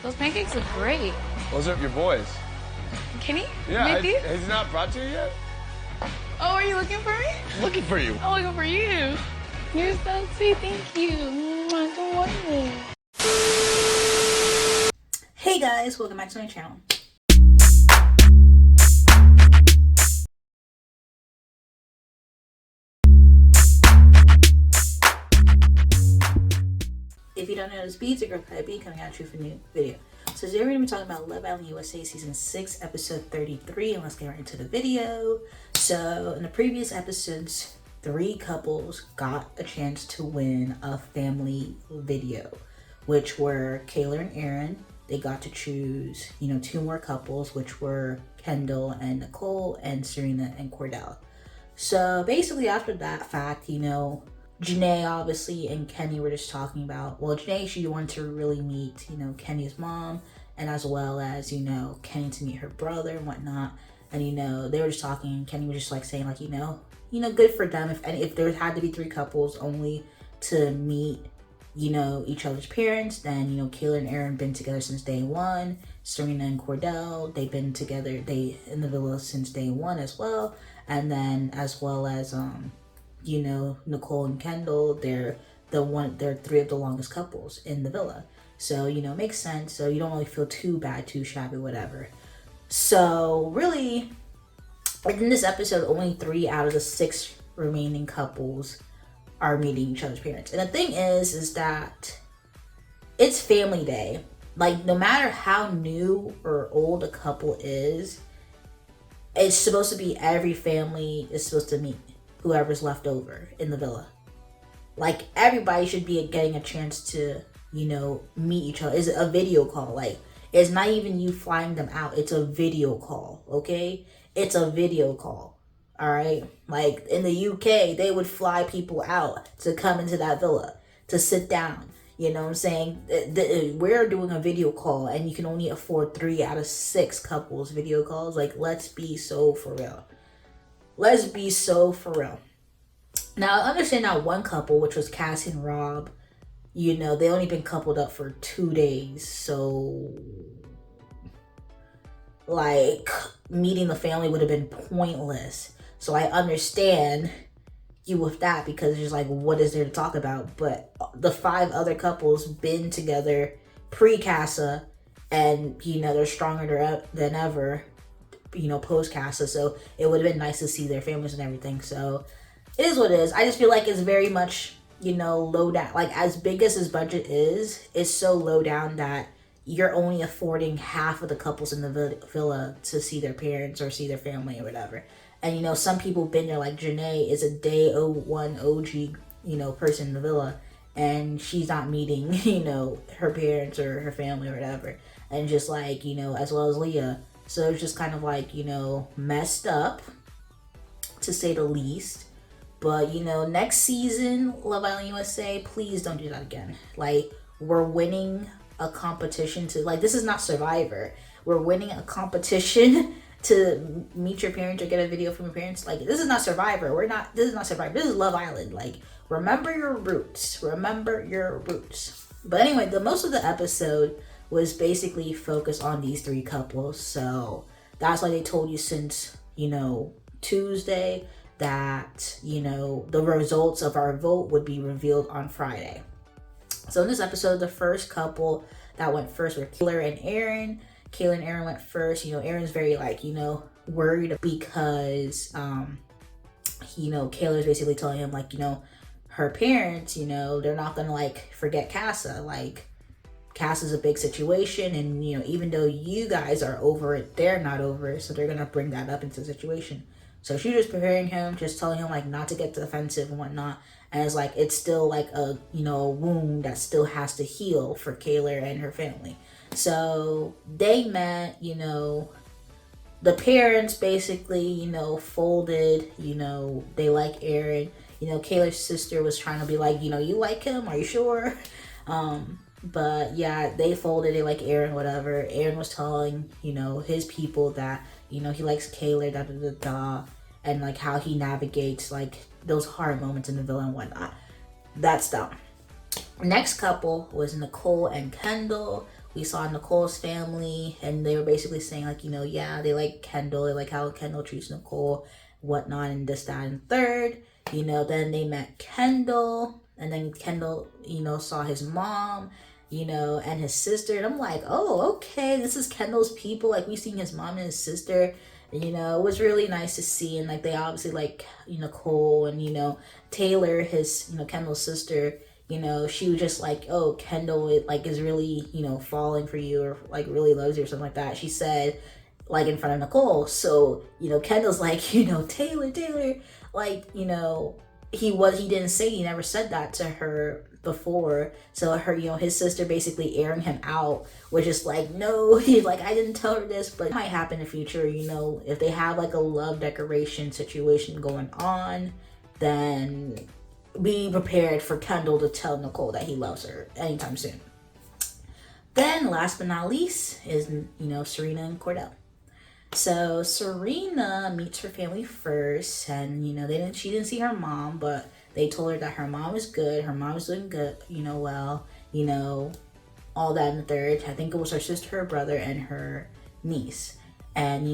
Those pancakes look great. Those are your boys. Can he Yeah, make these? has he not brought you yet? Oh, are you looking for me? Looking for you. I'm looking for you. You're so sweet. Thank you. Good morning. Hey guys, welcome back to my channel. If you don't know, it's Beats, your girl KylerB coming at you for a new video. So today we're going to be talking about Love Island USA Season 6, Episode 33, and let's get right into the video. So in the previous episodes, 3 couples got a chance to win a family video, which were Kaylor and Aaron. They got to choose, 2 more couples, which were Kendall and Nicole and Serena and Cordell. So basically after that fact, Janae obviously and Kenny were just talking about, well, Janae, she wanted to really meet, Kenny's mom, and as well as, Kenny to meet her brother and whatnot. And, they were just talking, and Kenny was just like saying, like, good for them. If there had to be 3 couples only to meet, each other's parents, then, Kaylor and Aaron been together since day 1. Serena and Cordell, they've been together, in the villa since day 1 as well. And then as well as, Nicole and Kendall, they're 3 of the longest couples in the villa. So, it makes sense. So you don't really feel too bad, too shabby, whatever. So really, in this episode, only 3 out of the 6 remaining couples are meeting each other's parents. And the thing is that it's family day. Like, no matter how new or old a couple is, it's supposed to be every family is supposed to meet whoever's left over in the villa. Like, everybody should be getting a chance to, meet each other. It's a video call. Like, it's not even you flying them out. It's a video call, okay? It's a video call, all right? Like, in the UK, they would fly people out to come into that villa, to sit down. You know what I'm saying? We're doing a video call, and you can only afford 3 out of 6 couples video calls. Like, let's be so for real. Let's be so for real. Now, I understand that one couple, which was Kassy and Rob, they only been coupled up for 2 days. So, like, meeting the family would have been pointless. So I understand you with that, because it's just like, what is there to talk about? But the 5 other couples been together pre-Casa, and, they're stronger than ever, post Casa. So it would have been nice to see their families and everything. So it is what it is. I just feel like it's very much, low down. Like, as big as his budget is, it's so low down that you're only affording half of the couples in the villa to see their parents or see their family or whatever. And, some people been there, like Janae is a day 01 OG, person in the villa, and she's not meeting, her parents or her family or whatever. And just like, as well as Leah. So it's just kind of like, messed up, to say the least. But, next season, Love Island USA, please don't do that again. Like, we're winning a competition to, like, this is not Survivor. We're winning a competition to meet your parents or get a video from your parents. Like, this is not Survivor. This is not Survivor. This is Love Island. Like, remember your roots. Remember your roots. But anyway, most of the episode was basically focused on these 3 couples. So that's why they told you since, Tuesday that, the results of our vote would be revealed on Friday. So in this episode, the first couple that went first were Kaylor and Aaron. Kaylor and Aaron went first. Aaron's very, like, worried because, Kaylor's basically telling him, like, her parents, they're not gonna, like, forget Casa. Like, Cass is a big situation, and even though you guys are over it, they're not over it, so they're gonna bring that up into the situation. So she's just preparing him, just telling him, like, not to get defensive and whatnot. And it's like, it's still like a a wound that still has to heal for Kaylor and her family. So they met, the parents basically, folded. They like Aaron. Kaylor's sister was trying to be like, you like him, are you sure? But yeah, they folded. They like Aaron, whatever. Aaron was telling, his people that, he likes Kaylor, and like how he navigates like those hard moments in the villa and whatnot. That's dumb. Next couple was Nicole and Kendall, we saw Nicole's family, and they were basically saying like, yeah, they like Kendall, they like how Kendall treats Nicole, whatnot, and this, that, and third. Then they met Kendall, and then Kendall, saw his mom, and his sister, and I'm like, oh, okay, this is Kendall's people. Like, we seen his mom and his sister. It was really nice to see, and like they obviously like Nicole, and Taylor, his Kendall's sister. She was just like, oh, Kendall is really falling for you, or like really loves you, or something like that. She said, like, in front of Nicole. So Kendall's like, Taylor, like, he didn't say, he never said that to her before. So her, his sister basically airing him out, which is like, no, he's like, I didn't tell her this, but it might happen in the future. If they have like a love decoration situation going on, then be prepared for Kendall to tell Nicole that he loves her anytime soon. Then last but not least is Serena and Cordell. So Serena meets her family first, and she didn't see her mom, but they told her that her mom is good, her mom is doing good, well, all that in the third. I think it was her sister, her brother, and her niece. And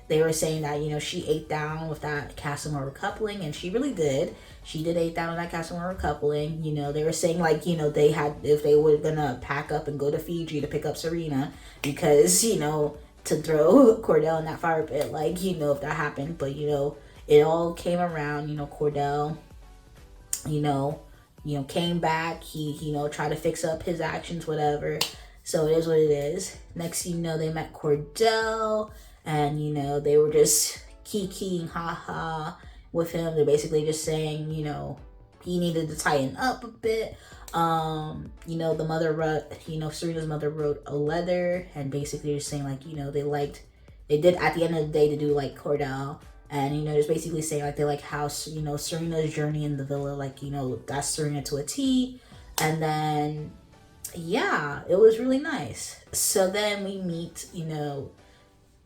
they were saying that she ate down with that Casanova coupling, and she really did. She did ate down with that Casanova coupling. They were saying like they had, if they were gonna pack up and go to Fiji to pick up Serena, because to throw Cordell in that fire pit, like if that happened. But it all came around. Cordell came back. He tried to fix up his actions, whatever. So it is what it is. Next they met Cordell, and they were just kikiing, haha, with him. They're basically just saying, he needed to tighten up a bit. The mother wrote, Serena's mother wrote a letter, and basically just saying like, they did at the end of the day to do like Cordell, and just basically saying like they like how Serena's journey in the villa, like that's Serena to a T. And then yeah, it was really nice. So then we meet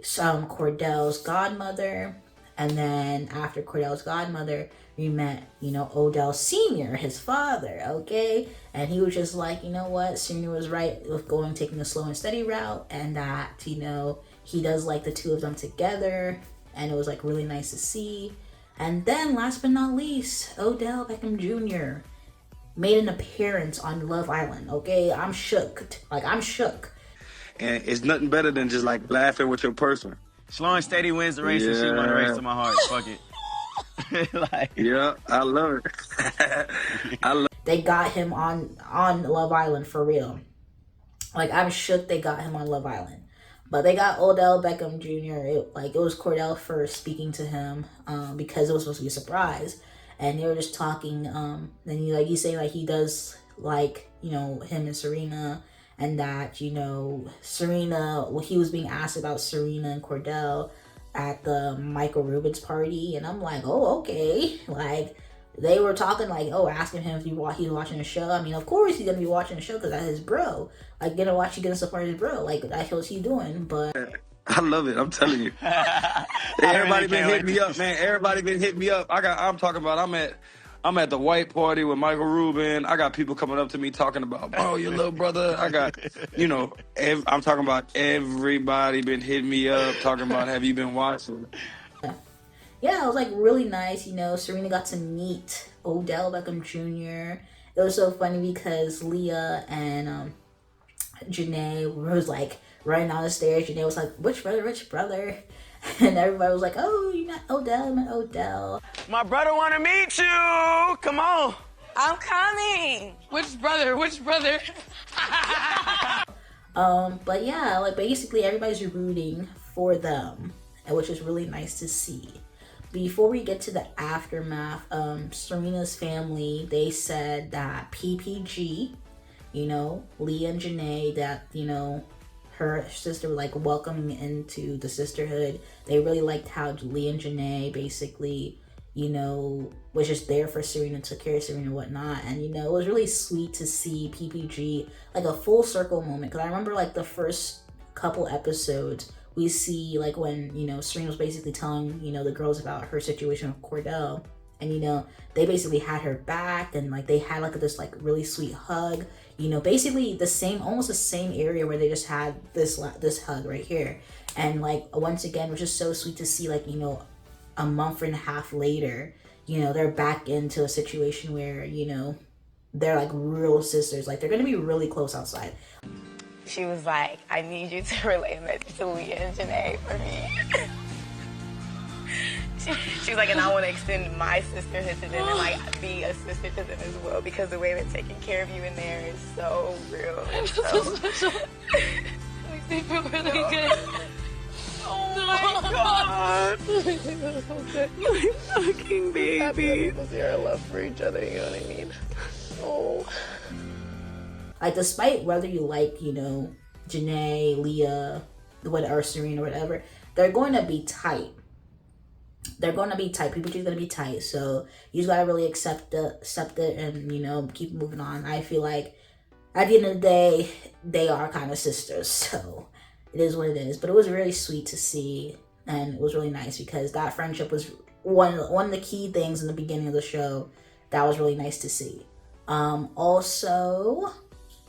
Cordell's godmother, and then after Cordell's godmother, we met Odell Sr., his father, okay? And he was just like, what, Serena was right with taking the slow and steady route, and that he does like the two of them together, and it was like really nice to see. And then last but not least, Odell Beckham Jr. made an appearance on Love Island, okay? I'm shook. I'm shook. And it's nothing better than just like laughing with your person. Slow and steady wins the race, and she won the race to my heart. Fuck it. Yeah, I love it. They got him on Love Island for real. I'm shook they got him on Love Island. But they got Odell Beckham Jr. It was Cordell first speaking to him, because it was supposed to be a surprise. And they were just talking, then he's saying like he does like, him and Serena, and that, Serena, he was being asked about Serena and Cordell at the Michael Rubin's party, and I'm like, oh, okay. Like, they were talking like, oh, asking him if he's watching the show. I mean, of course he's gonna be watching the show, because that's his bro. Like, gonna support his bro. Like, that's what he's doing, but... I love it. I'm telling you. Everybody been hitting me up, man. Everybody been hitting me up. I'm talking about, I'm at the white party with Michael Rubin. I got people coming up to me talking about, oh, your little brother. I got, I'm talking about everybody been hitting me up talking about, have you been watching? Yeah, it was like really nice. Serena got to meet Odell Beckham Jr. It was so funny because Leah and Janae was like running down the stairs. Janae was like, which brother? And everybody was like, oh, you're not Odell, I'm not Odell. My brother want to meet you. Come on. I'm coming. Which brother? But yeah, like basically everybody's rooting for them, which is really nice to see. Before we get to the aftermath, Serena's family, they said that PPG, Leah and Janae, that, her sister was like welcoming into the sisterhood. They really liked how Leah and Janae basically, was just there for Serena, took care of Serena and whatnot. And, it was really sweet to see PPG, like a full circle moment. Because I remember like the first couple episodes, we see like when, Serena was basically telling, the girls about her situation with Cordell. And, they basically had her back, and like they had like this like really sweet hug. you know, basically the same, almost the same area where they just had this hug right here. And like, once again, which is so sweet to see, like, you know, a month and a half later, you know, they're back into a situation where, you know, they're like real sisters. Like, they're gonna be really close outside. She was like, I need you to relay a message to Leah and Janae for me. She was like, and I want to extend my sisterhood to them and like be a sister to them as well, because the way they're taking care of you in there is so real. And so Makes me feel really good. oh my God. My fucking baby. People share a love for each other, you know what I mean? Oh. Like, despite whether you like, you know, Janae, Leah, or Serena, or whatever, they're going to be tight. They're going to be tight. People are going to be tight. So you just got to really accept it and, you know, keep moving on. I feel like at the end of the day, they are kind of sisters. So it is what it is. But it was really sweet to see. And it was really nice because that friendship was one of the key things in the beginning of the show that was really nice to see. Also,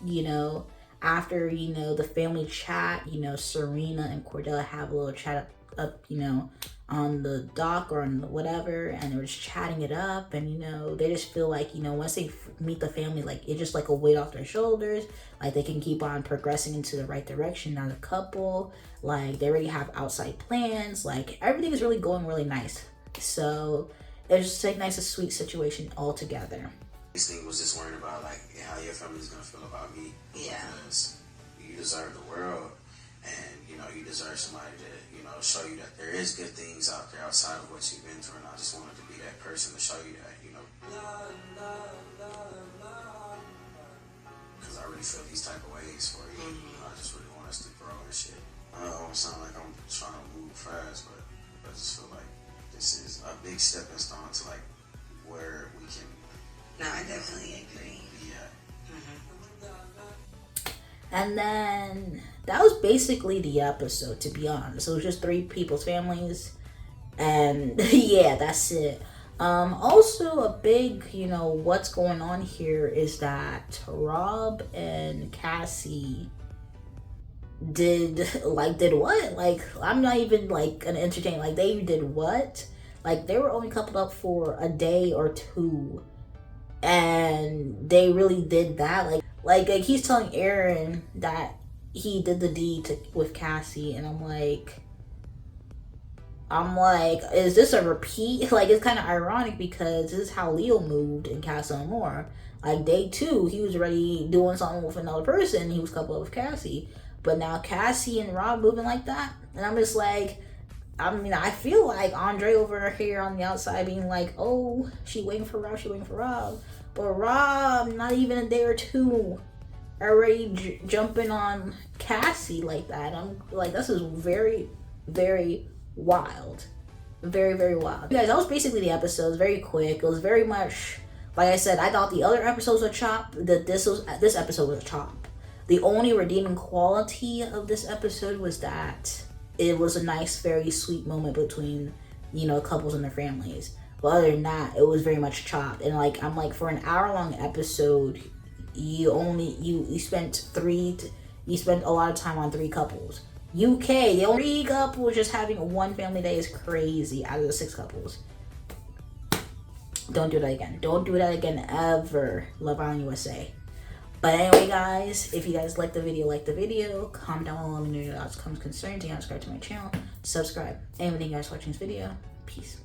you know, after, you know, the family chat, you know, Serena and Cordell have a little chat up, you know, on the dock or on the whatever, and they were just chatting it up, and, you know, they just feel like, you know, once they meet the family, like, it's just like a weight off their shoulders, like, they can keep on progressing into the right direction. Now the couple, like, they already have outside plans, like, everything is really going really nice. So it's just like nice, a sweet situation altogether. This thing was just worrying about, like, how your family's gonna feel about me. Yeah. Because you deserve the world, and, you know, you deserve somebody to, you know, show you that there is good things out there outside of what you've been through, and I just wanted to be that person to show you that, you know. Because I really feel these type of ways for you. I just really want us to grow and shit. I don't sound like I'm trying to move fast, but I just feel like this is a big stepping stone to, like, where we can. No, I definitely agree. Yeah. And then that was basically the episode, to be honest. It was just 3 people's families, and yeah, that's it. Also a big, you know, what's going on here is that Rob and Kassy did what? Like, I'm not even like gonna entertain. Like, they did what? Like, they were only coupled up for a day or 2. And they really did that. Like he's telling Aaron that he did the deed with Kassy, and I'm like, is this a repeat? Like, it's kind of ironic because this is how Leo moved in Casa Amor. Like, day 2, he was already doing something with another person. He was coupled up with Kassy, but now Kassy and Rob moving like that, and I'm just like, I mean, I feel like Andre over here on the outside being like, oh, she waiting for Rob. But Rob, not even a day or 2, already jumping on Kassy like that. I'm like, this is very, very wild. Very, very wild. You guys, that was basically the episode. It was very quick. It was very much, like I said, I thought the other episodes were chopped. This episode was chopped. The only redeeming quality of this episode was that it was a nice, very sweet moment between, you know, couples and their families. But other than that, it was very much chopped. And like, I'm like, for an hour-long episode, you spent a lot of time on 3 couples. UK, the only 3 couples just having one family day is crazy out of the 6 couples. Don't do that again. Don't do that again ever, Love Island USA. But anyway, guys, if you guys like the video, comment down below, let me know your thoughts, comments, concerns, and subscribe to my channel. Subscribe. Anything you guys watching this video, peace.